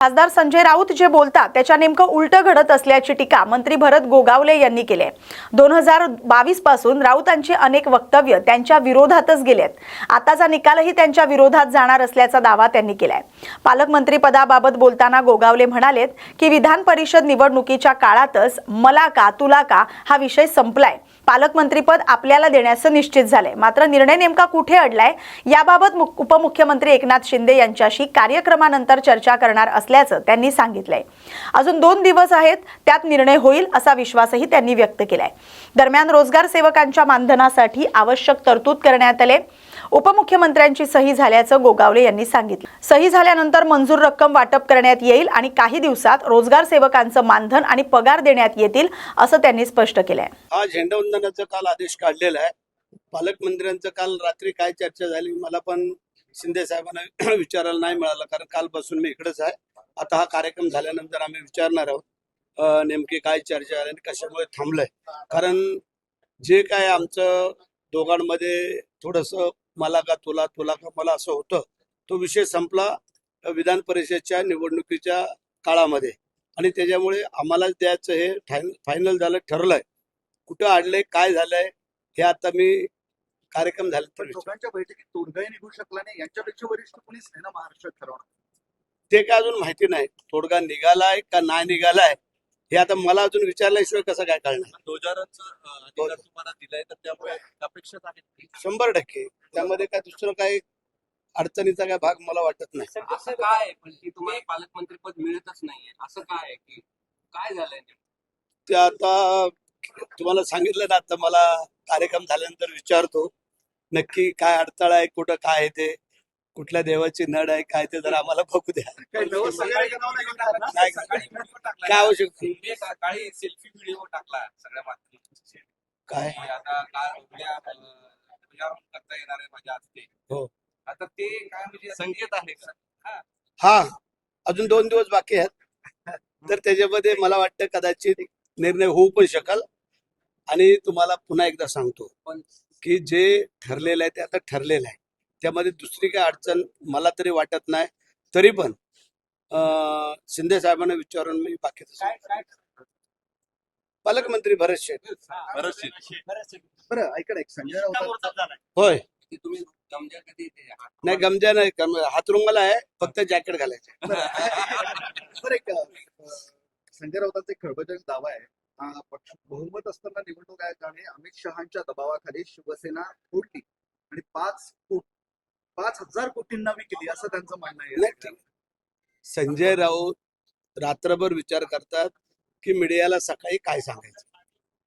खासदार संजय राऊत जे बोलतात त्याच्या नेमकं उलटं घडत असल्याची टीका मंत्री भरत गोगावले यांनी केली आहे। 2022 पासून राऊतांची अनेक वक्तव्य त्यांच्या विरोधातच गेलेत। आताचा निकालही त्यांच्या विरोधात जाणार असल्याचा दावा त्यांनी केलाय। पालकमंत्री पदाबाबत बोलताना गोगावले म्हणालेत की विधान परिषद निवडणुकीच्या काळातच मला का तुला का हा विषय संपलाय। पालकमंत्रीपद आपल्याला देण्याचं निश्चित झालंय, मात्र निर्णय नेमका कुठे अडलाय याबाबत उपमुख्यमंत्री एकनाथ शिंदे यांच्याशी कार्यक्रमानंतर चर्चा करणार असल्याचं त्यांनी सांगितलंय। अजून 2 दिवस आहेत, त्यात निर्णय होईल असा विश्वासही त्यांनी व्यक्त केलाय। दरम्यान रोजगार सेवकांच्या मानधनासाठी आवश्यक तरतूद करण्यात आले। उपमुख्यमंत्र्यांची सही झाल्याचं गोगावले यांनी सांगितलं। सही झाल्यानंतर मंजूर रक्कम वाटप करण्यात येईल आणि काही दिवसात रोजगार सेवकांचं मानधन आणि पगार देण्यात येतील असं त्यांनी स्पष्ट केलंय। हा झेंडावंदनाचा काल आदेश काढलेला आहे। पालकमंत्र्यांचं काल रात्री काय चर्चा झाली मला पण शिंदे साहेबांना विचारायला नाही मिळालं, कारण कालपासून मी इकडेच आहे। आता हा कार्यक्रम झाल्यानंतर आम्ही विचारणार आहोत नेमकी काय चर्चा झाली आणि कशामुळे थांबलंय। कारण जे काय आमचं दोघांमध्ये थोडंसं मला का तुला तुला का मला असं होतं, तो विषय संपला विधान परिषदेच्या निवडणुकीच्या काळामध्ये आणि त्याच्यामुळे आम्हालाच द्यायचं हे फायनल झालं, ठरलंय। कुठं अडलंय काय झालंय हे आता मी कार्यक्रम झाले दोघांच्या बैठकीत तोडगाही निघू शकला नाही, यांच्यापेक्षा वरिष्ठ कोणीच नाही ना महाराष्ट्रात ठरवणार। ते काय अजून माहिती नाही तोडगा निघालाय का नाही निघालाय हे आता मला अजून विचारल्याशिवाय कसं काय कळणार। 2000च अधिकार तुम्हाला दिलाय तर त्यामुळे अपेक्षित आहे 100%। त्यामध्ये काय दुसरं काही अडचणीचा काय भाग मला वाटत नाही। असं काय पण की तुम्हाला पालकमंत्रीपद मिळतच नाहीये, असं काय की काय झालंय? ते आता तुम्हाला सांगितलं ना, आता मला कार्यक्रम झाल्यानंतर विचारतो नक्की काय अडथळा आहे, कुठं काय आहे, ते कुठल्या देवाची नड आहे काय ते जरा आम्हाला बघू द्या। काय आवश्यक सकाळी सेल्फी व्हिडिओ टाकला सगळ्या माध्यमांनी काय आता काय करता येणार आहे माझ्या हस्ते। हो आता ते काय म्हणजे संकेत आहे का? हा अजून 2 दिवस बाकी आहेत, तर त्याच्यामध्ये मला वाटतं कदाचित निर्णय होऊ पण शकेल। आणि तुम्हाला पुन्हा एकदा सांगतो पण की जे ठरलेलं आहे ते आता ठरलेलं आहे, त्यामध्ये दुसरी काय अडचण मला तरी वाटत नाही। तरी पण शिंदे साहेबांना विचारून मी बाकीचं पालकमंत्री भरत शेठ बरं ऐका ना, एक संजय राऊत होय की तुम्ही गमजा कधी ते नाही गमजा नाही, हातरुंगाला आहे, फक्त जॅकेट घालायचे। बरं एक संजय राऊतांचा एक खळबळजनक दावा आहे, पक्ष बहुमत असताना निवडणूक आयोगाने अमित शहांच्या दबावाखाली शिवसेना फोडली आणि 5,000 कोटींना विकली असं त्यांचं म्हणणं आहे। संजय राऊत रात्रभर विचार करतात की मीडियाला सकाळी काय सांगायचं,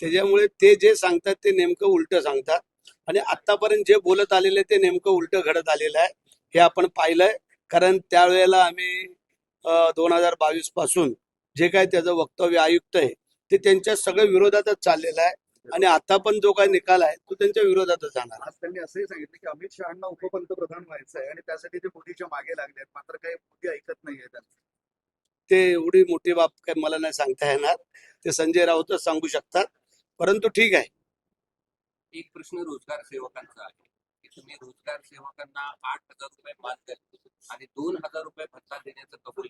त्याच्यामुळे ते जे सांगतात ते नेमकं उलट सांगतात आणि आतापर्यंत जे बोलत आलेले ते नेमकं उलट घडत आलेलं आहे हे आपण पाहिलंय। कारण त्यावेळेला आम्ही 2022 पासून जे काय त्याचं वक्तव्य आयुक्त आहे ते त्यांच्या सगळ्या विरोधातच चाललेलं आहे आणि आता पण जो काय निकाल आहे तो त्यांच्या विरोधातच जाणार। आज त्यांनी असंही सांगितलं की अमित शहांना उपपंतप्रधान व्हायचं आहे आणि त्यासाठी ते मोदीच्या मागे लागले आहेत, मात्र काही मोदी ऐकत नाहीये त्यांचं। ते एवढी मोठी बाब काय मला नाही सांगता येणार, ते संजय राऊतच सांगू शकतात। परंतु ठीक आहे। एक प्रश्न रोजगार सेवकांचा आहे की तुम्ही रोजगार सेवकांना 8,000 रुपये मानधन आणि 2,000 रुपये भत्ता देण्याचं कबूल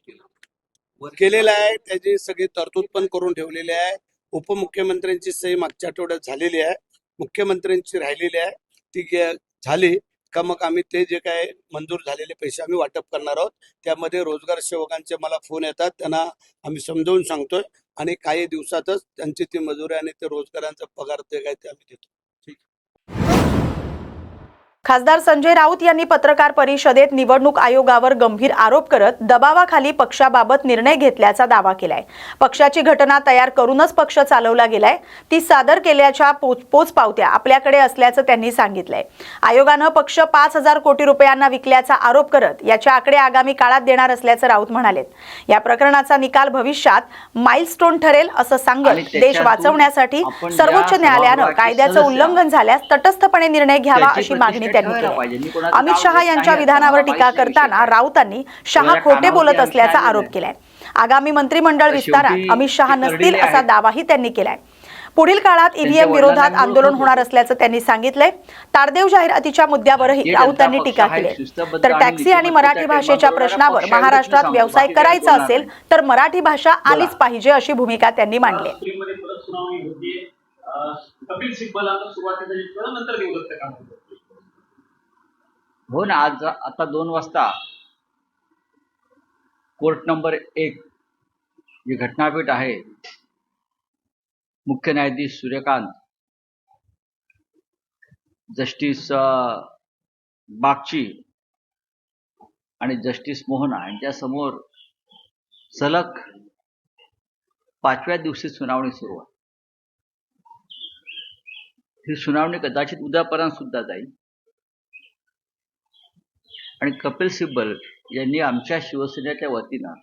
केलेलं आहे, त्याची सगळी तरतूद पण करून ठेवलेली आहे। उपमुख्यमंत्र्यांची सही मागच्या आठवड्यात झालेली आहे, मुख्यमंत्र्यांची राहिलेली आहे, ती झाली का मग आम्ही ते जे काय मंजूर झालेले पैसे आम्ही वाटप करणार आहोत। त्यामध्ये रोजगार सेवकांचे मला फोन येतात, त्यांना आम्ही समजावून सांगतोय आणि काही दिवसातच त्यांची ती मजुरी आणि ते रोजगारांचा पगार ते काय ते आम्ही देतो। खासदार संजय राऊत यांनी पत्रकार परिषदेत निवडणूक आयोगावर गंभीर आरोप करत दबावाखाली पक्षाबाबत निर्णय घेतल्याचा दावा केलाय। पक्षाची घटना तयार करूनच पक्ष चालवला गेलाय, ती सादर केल्याच्या पोचपावत्या आपल्याकडे असल्याचं त्यांनी सांगितलंय। आयोगानं पक्ष 5,000 कोटी रुपयांना विकल्याचा आरोप करत याचे आकडे आगामी काळात देणार असल्याचं राऊत म्हणालेत। या प्रकरणाचा निकाल भविष्यात माइलस्टोन ठरेल असं सांगत देश वाचवण्यासाठी सर्वोच्च न्यायालयानं कायद्याचं उल्लंघन झाल्यास तटस्थपणे निर्णय घ्यावा अशी मागणी त्यांनी केली। अमित शहा यांच्या विधानावर टीका करताना राऊतांनी शहा खोटे बोलत असल्याचा आरोप केलाय। आगामी मंत्रिमंडळ विस्तारात अमित शहा नसतील असा दावाही त्यांनी केलाय। पुढील काळात ईव्हीएम विरोधात आंदोलन होणार असल्याचं त्यांनी सांगितलंय. तारदेव जाहिरातीच्या मुद्द्यावरही राऊतांनी टीका केली. तर टॅक्सी आणि मराठी भाषेच्या प्रश्नावर महाराष्ट्रात व्यवसाय करायचा असेल तर मराठी भाषा आलीच पाहिजे अशी भूमिका त्यांनी मांडली. एप्रिलमध्ये परत सुनावणी होती. कपिल सिब्बलांना सुरुवातीला जिंकलं, नंतर निवृत्त काम होतं. हो ना, आज आता 2 वाजता कोर्ट नंबर 1 जी घटनापीठ आहे, मुख्य न्यायाधीश सूर्यकांत, जस्टिस बागची आणि जस्टिस मोहना यांच्यासमोर सलग 5व्या दिवशी सुनावणी सुरू आहे. ही सुनावणी कदाचित उद्यापर्यंत सुद्धा जाईल आणि कपिल सिब्बल यांनी आमच्या शिवसेनेच्या वतीनं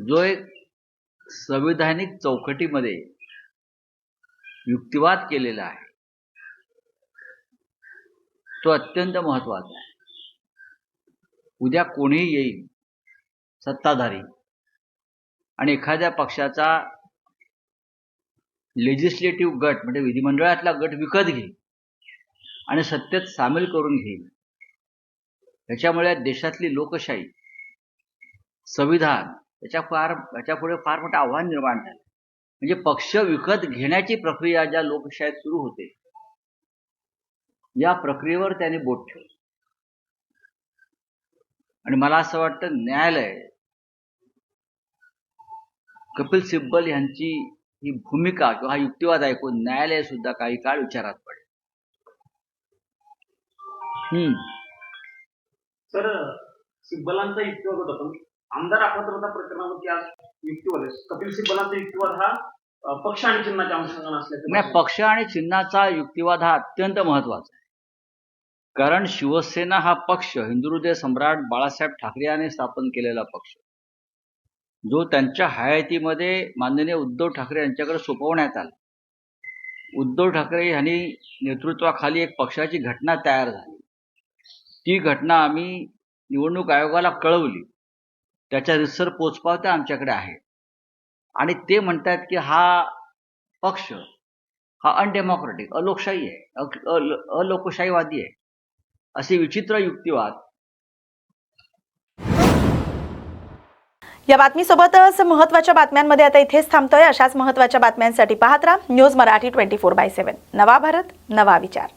जो एक संविधानिक चौकटीमध्ये युक्तिवाद केलेला आहे तो अत्यंत महत्वाचा आहे. उद्या कोणीही येईल सत्ताधारी आणि एखाद्या पक्षाचा लेजिस्लेटिव्ह गट म्हणजे विधिमंडळातला गट विकत घेईल आणि सत्तेत सामील करून घेईल. त्याच्यामुळे देशातली लोकशाही, संविधान याच्यापुढे फार मोठं आव्हान निर्माण झालं. म्हणजे पक्ष विकत घेण्याची प्रक्रिया ज्या लोकशाहीत सुरू होते, या प्रक्रियेवर त्याने बोट ठेवलं. आणि मला असं वाटतं न्यायालय कपिल सिब्बल यांची ही भूमिका किंवा हा युक्तिवाद ऐकून न्यायालय सुद्धा काही काळ विचारात पडेल. सर, सिब्बलांचा युक्तिवाद होता, पण आमदार अपात्रता प्रकरणावरती आज युक्तिवाद आहे. कपिल सिब्बलांचा युक्तिवाद हा पक्ष आणि चिन्हाच्या अनुषंगाने असल्याचं नाही, पक्ष आणि चिन्हाचा युक्तिवाद हा अत्यंत महत्वाचा आहे. कारण शिवसेना हा पक्ष हिंदुहृदय सम्राट बाळासाहेब ठाकरे यांनी स्थापन केलेला पक्ष, जो त्यांच्या हयातीमध्ये माननीय उद्धव ठाकरे यांच्याकडे सोपवण्यात आला. उद्धव ठाकरे यांनी नेतृत्वाखाली एक पक्षाची घटना तयार झाली. ती घटना आम्ही निवडणूक आयोगाला कळवली. त्याच्या रितसर पोचपावत्या आमच्याकडे आहेत आणि ते म्हणतात की हा पक्ष हा अनडेमोक्रेटिक, अलोकशाही आहे, अलोकशाहीवादी आहे. असे विचित्र युक्तिवाद. या बातमीसोबतच महत्त्वाच्या बातम्यांमध्ये आता इथेच थांबतोय. अशाच महत्त्वाच्या बातम्यांसाठी पाहत राहा न्यूज मराठी 24/7. नवा भारत, नवा विचार.